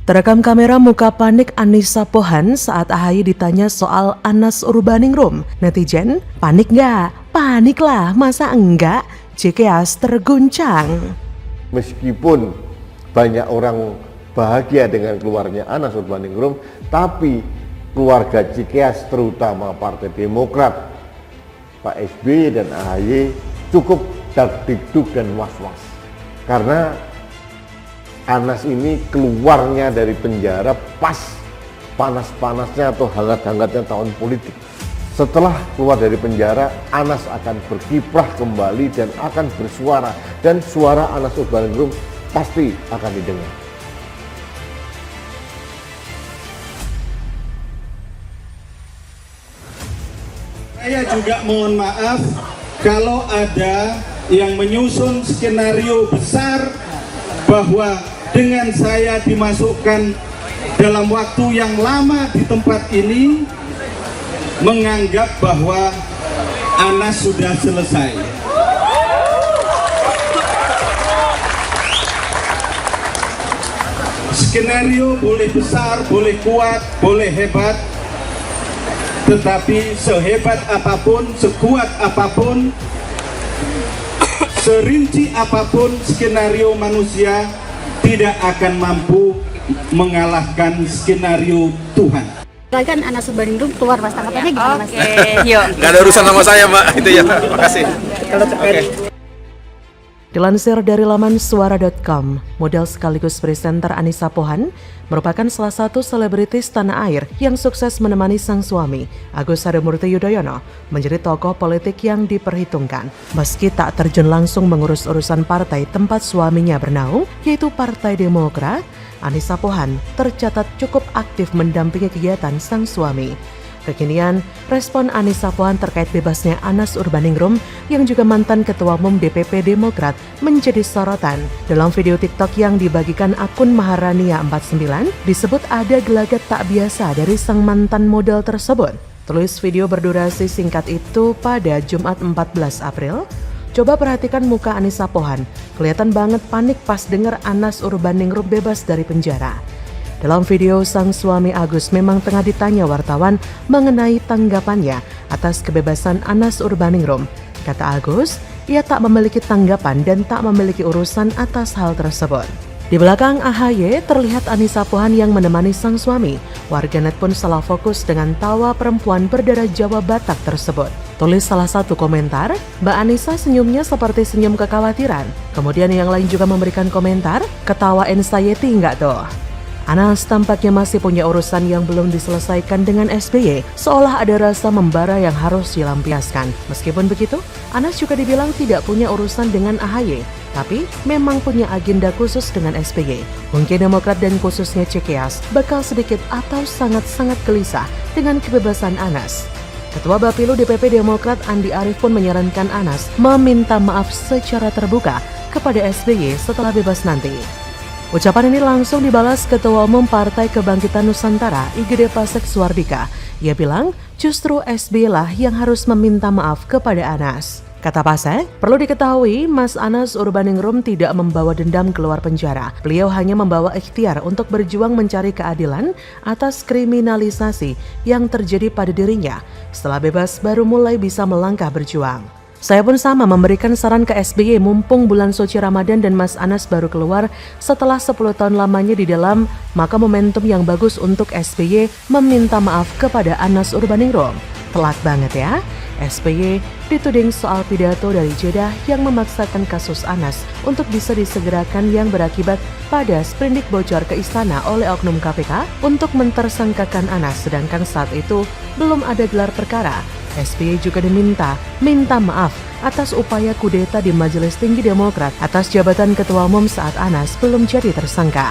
Terekam kamera muka panik Annisa Pohan saat AHY ditanya soal Anas Urbaningrum. Netizen, panik nggak? Panik lah, masa enggak? Cikeas terguncang. Meskipun banyak orang bahagia dengan keluarnya Anas Urbaningrum, tapi keluarga Cikeas terutama Partai Demokrat, Pak SBY dan AHY cukup dagdikduk dan was-was. Karena Anas ini keluarnya dari penjara pas panas-panasnya atau hangat-hangatnya tahun politik. Setelah keluar dari penjara, Anas akan berkiprah kembali dan akan bersuara. Dan suara Anas Urbaningrum pasti akan didengar. Saya juga mohon maaf kalau ada yang menyusun skenario besar bahwa dengan saya dimasukkan dalam waktu yang lama di tempat ini menganggap bahwa Anas sudah selesai. Skenario boleh besar, boleh kuat, boleh hebat, tetapi sehebat apapun, sekuat apapun, serinci apapun skenario manusia tidak akan mampu mengalahkan skenario Tuhan. Kan Anas Urbaningrum keluar, Mas, tanggapannya gimana, Mas? Yuk. Gak ada urusan sama saya, Mbak. Itu ya, makasih. Dilansir dari laman suara.com, model sekaligus presenter Annisa Pohan merupakan salah satu selebritis tanah air yang sukses menemani sang suami, Agus Harimurti Yudhoyono, menjadi tokoh politik yang diperhitungkan. Meski tak terjun langsung mengurus urusan partai tempat suaminya bernaung, yaitu Partai Demokrat, Annisa Pohan tercatat cukup aktif mendampingi kegiatan sang suami. Kekinian, respon Annisa Pohan terkait bebasnya Anas Urbaningrum yang juga mantan Ketua Umum DPP Demokrat menjadi sorotan. Dalam video TikTok yang dibagikan akun Maharania49, disebut ada gelagat tak biasa dari sang mantan model tersebut. Tulis video berdurasi singkat itu pada Jumat 14 April. Coba perhatikan muka Annisa Pohan, kelihatan banget panik pas dengar Anas Urbaningrum bebas dari penjara. Dalam video, sang suami Agus memang tengah ditanya wartawan mengenai tanggapannya atas kebebasan Anas Urbaningrum. Kata Agus, ia tak memiliki tanggapan dan tak memiliki urusan atas hal tersebut. Di belakang AHY terlihat Annisa Pohan yang menemani sang suami. Warganet pun salah fokus dengan tawa perempuan berdarah Jawa Batak tersebut. Tulis salah satu komentar, Mbak Annisa senyumnya seperti senyum kekhawatiran. Kemudian yang lain juga memberikan komentar, ketawa anxiety enggak tuh? Anas tampaknya masih punya urusan yang belum diselesaikan dengan SBY, seolah ada rasa membara yang harus dilampiaskan. Meskipun begitu, Anas juga dibilang tidak punya urusan dengan AHY, tapi memang punya agenda khusus dengan SBY. Mungkin Demokrat dan khususnya Cikeas bakal sedikit atau sangat-sangat gelisah dengan kebebasan Anas. Ketua Bapilu DPP Demokrat Andi Arief pun menyarankan Anas meminta maaf secara terbuka kepada SBY setelah bebas nanti. Ucapan ini langsung dibalas Ketua Umum Partai Kebangkitan Nusantara IGD Pasek Suardika. Ia bilang justru SBY lah yang harus meminta maaf kepada Anas. Kata Pasek, perlu diketahui Mas Anas Urbaningrum tidak membawa dendam keluar penjara. Beliau hanya membawa ikhtiar untuk berjuang mencari keadilan atas kriminalisasi yang terjadi pada dirinya. Setelah bebas baru mulai bisa melangkah berjuang. Saya pun sama memberikan saran ke SBY mumpung bulan suci Ramadan dan Mas Anas baru keluar setelah 10 tahun lamanya di dalam, maka momentum yang bagus untuk SBY meminta maaf kepada Anas Urbaningrum. Telat banget ya, SBY dituding soal pidato dari Jeddah yang memaksakan kasus Anas untuk bisa disegerakan yang berakibat pada sprindik bocor ke istana oleh oknum KPK untuk mentersangkakan Anas, sedangkan saat itu belum ada gelar perkara. SBY juga minta maaf atas upaya kudeta di Majelis Tinggi Demokrat atas jabatan Ketua Umum saat Anas belum jadi tersangka.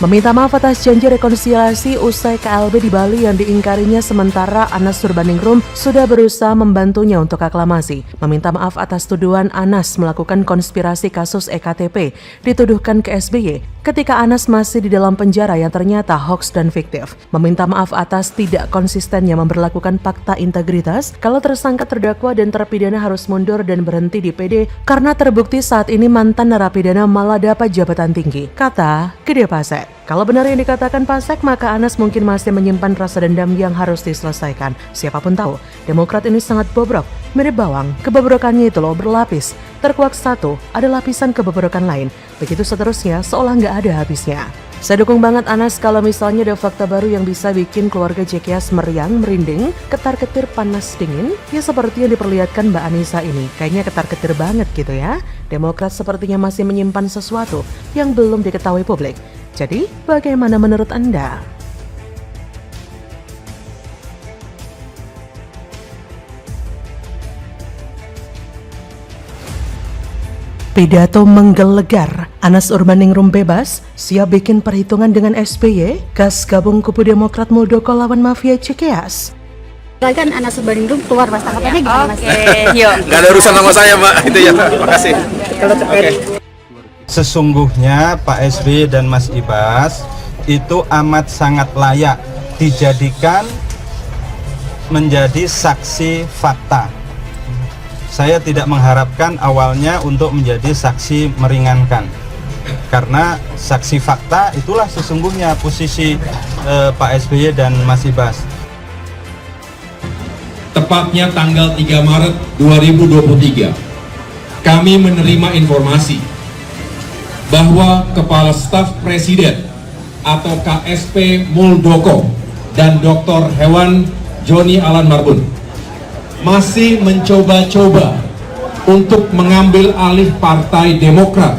Meminta maaf atas janji rekonsiliasi usai KLB di Bali yang diingkarinya sementara Anas Urbaningrum sudah berusaha membantunya untuk aklamasi. Meminta maaf atas tuduhan Anas melakukan konspirasi kasus EKTP dituduhkan ke SBY ketika Anas masih di dalam penjara yang ternyata hoax dan fiktif. Meminta maaf atas tidak konsistennya memberlakukan fakta integritas kalau tersangka terdakwa dan terpidana harus mundur dan berhenti di PD karena terbukti saat ini mantan narapidana malah dapat jabatan tinggi, kata Gede Pasek. Kalau benar yang dikatakan Pasek, maka Anas mungkin masih menyimpan rasa dendam yang harus diselesaikan. Siapapun tahu, Demokrat ini sangat bobrok, mirip bawang. Kebobrokannya itu loh berlapis. Terkuak satu, ada lapisan kebobrokan lain. Begitu seterusnya, seolah nggak ada habisnya. Saya dukung banget Anas kalau misalnya ada fakta baru yang bisa bikin keluarga Cikias meriang, merinding, ketar-ketir panas dingin, ya seperti yang diperlihatkan Mbak Anissa ini. Kayaknya ketar-ketir banget gitu ya. Demokrat sepertinya masih menyimpan sesuatu yang belum diketahui publik. Jadi, bagaimana menurut Anda? Pidato menggelegar, Anas Urbaningrum bebas, siap bikin perhitungan dengan SBY, kas gabung kubu Demokrat Muldoko lawan mafia Cikeas. Kan Anas Urbaningrum keluar Mas, tanggapannya gimana Mas? Yuk. Nggak ada urusan sama saya, Mbak. Itu ya. Makasih. Oke. Sesungguhnya Pak SBY dan Mas Ibas itu amat sangat layak dijadikan menjadi saksi fakta. Saya tidak mengharapkan awalnya untuk menjadi saksi meringankan, karena saksi fakta itulah sesungguhnya posisi Pak SBY dan Mas Ibas. Tepatnya tanggal 3 Maret 2023, kami menerima informasi bahwa Kepala Staf Presiden atau KSP Muldoko dan Dr. Hewan Joni Alan Marbun masih mencoba-coba untuk mengambil alih Partai Demokrat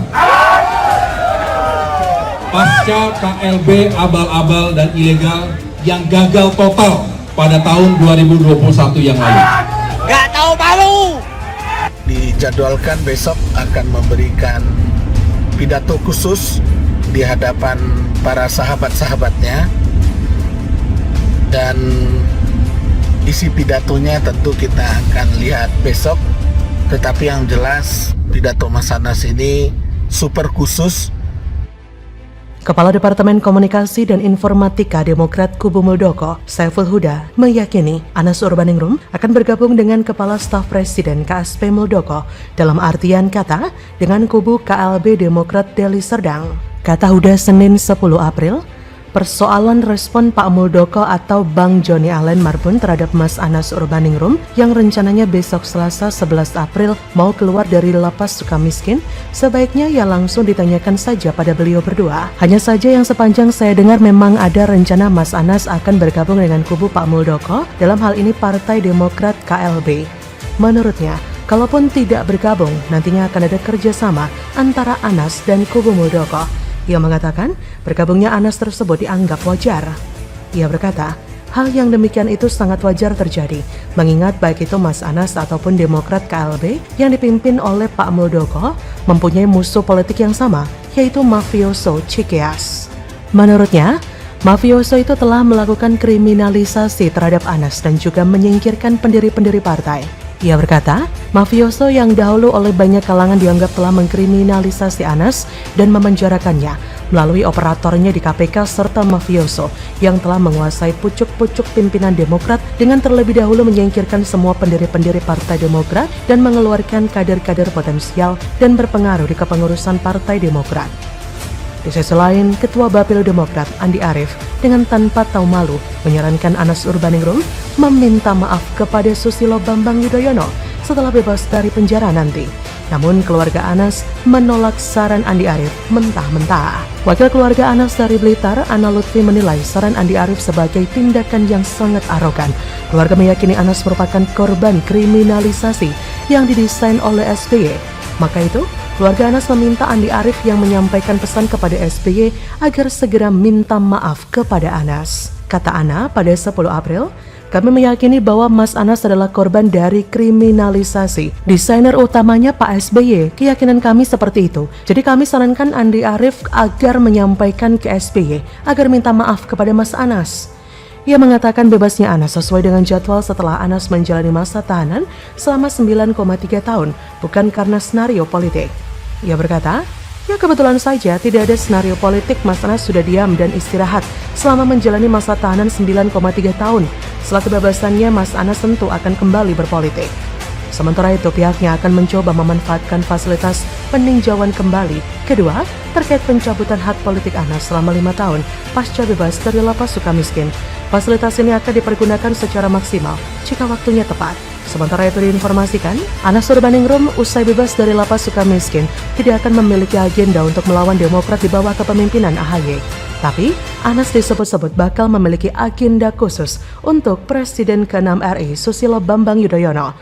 pasca KLB abal-abal dan ilegal yang gagal total pada tahun 2021 yang lalu. Gak tahu malu. Dijadwalkan besok akan memberikan pidato khusus di hadapan para sahabat-sahabatnya, dan isi pidatonya tentu kita akan lihat besok. Tetapi yang jelas pidato Mas Anas ini super khusus. Kepala Departemen Komunikasi dan Informatika Demokrat Kubu Muldoko, Saiful Huda, meyakini Anas Urbaningrum akan bergabung dengan Kepala Staf Presiden KSP Muldoko dalam artian kata dengan kubu KLB Demokrat Deli Serdang. Kata Huda Senin 10 April, persoalan respon Pak Muldoko atau Bang Joni Allen Marbun terhadap Mas Anas Urbaningrum yang rencananya besok Selasa 11 April mau keluar dari lapas Sukamiskin, sebaiknya ya langsung ditanyakan saja pada beliau berdua. Hanya saja yang sepanjang saya dengar memang ada rencana Mas Anas akan bergabung dengan kubu Pak Muldoko, dalam hal ini Partai Demokrat KLB. Menurutnya, kalaupun tidak bergabung, nantinya akan ada kerjasama antara Anas dan kubu Muldoko. Ia mengatakan bergabungnya Anas tersebut dianggap wajar. Ia berkata, hal yang demikian itu sangat wajar terjadi, mengingat baik itu Mas Anas ataupun Demokrat KLB yang dipimpin oleh Pak Muldoko mempunyai musuh politik yang sama, yaitu mafioso Cikeas. Menurutnya, mafioso itu telah melakukan kriminalisasi terhadap Anas dan juga menyingkirkan pendiri-pendiri partai. Ia berkata, mafioso yang dahulu oleh banyak kalangan dianggap telah mengkriminalisasi Anas dan memenjarakannya melalui operatornya di KPK, serta mafioso yang telah menguasai pucuk-pucuk pimpinan Demokrat dengan terlebih dahulu menyingkirkan semua pendiri-pendiri Partai Demokrat dan mengeluarkan kader-kader potensial dan berpengaruh di kepengurusan Partai Demokrat. Di sisi lain, Ketua Bapil Demokrat Andi Arief dengan tanpa tahu malu menyarankan Anas Urbaningrum meminta maaf kepada Susilo Bambang Yudhoyono setelah bebas dari penjara nanti. Namun keluarga Anas menolak saran Andi Arief mentah-mentah. Wakil keluarga Anas dari Blitar, Ana Lutfi, menilai saran Andi Arief sebagai tindakan yang sangat arogan. Keluarga meyakini Anas merupakan korban kriminalisasi yang didesain oleh SBY. Maka itu, keluarga Anas meminta Andi Arief yang menyampaikan pesan kepada SBY agar segera minta maaf kepada Anas. Kata Ana pada 10 April, kami meyakini bahwa Mas Anas adalah korban dari kriminalisasi. Desainer utamanya Pak SBY, keyakinan kami seperti itu. Jadi kami sarankan Andi Arief agar menyampaikan ke SBY agar minta maaf kepada Mas Anas. Ia mengatakan bebasnya Anas sesuai dengan jadwal setelah Anas menjalani masa tahanan selama 9,3 tahun, bukan karena senario politik. Ia berkata, ya kebetulan saja tidak ada senario politik, Mas Anas sudah diam dan istirahat selama menjalani masa tahanan 9,3 tahun. Setelah kebebasannya, Mas Anas tentu akan kembali berpolitik. Sementara itu, pihaknya akan mencoba memanfaatkan fasilitas peninjauan kembali. Kedua, terkait pencabutan hak politik Anas selama 5 tahun pasca bebas dari lapas Sukamiskin. Fasilitas ini akan dipergunakan secara maksimal jika waktunya tepat. Sementara itu diinformasikan, Anas Urbaningrum usai bebas dari lapas Sukamiskin tidak akan memiliki agenda untuk melawan Demokrat di bawah kepemimpinan AHY. Tapi, Anas disebut-sebut bakal memiliki agenda khusus untuk Presiden ke-6 RI Susilo Bambang Yudhoyono.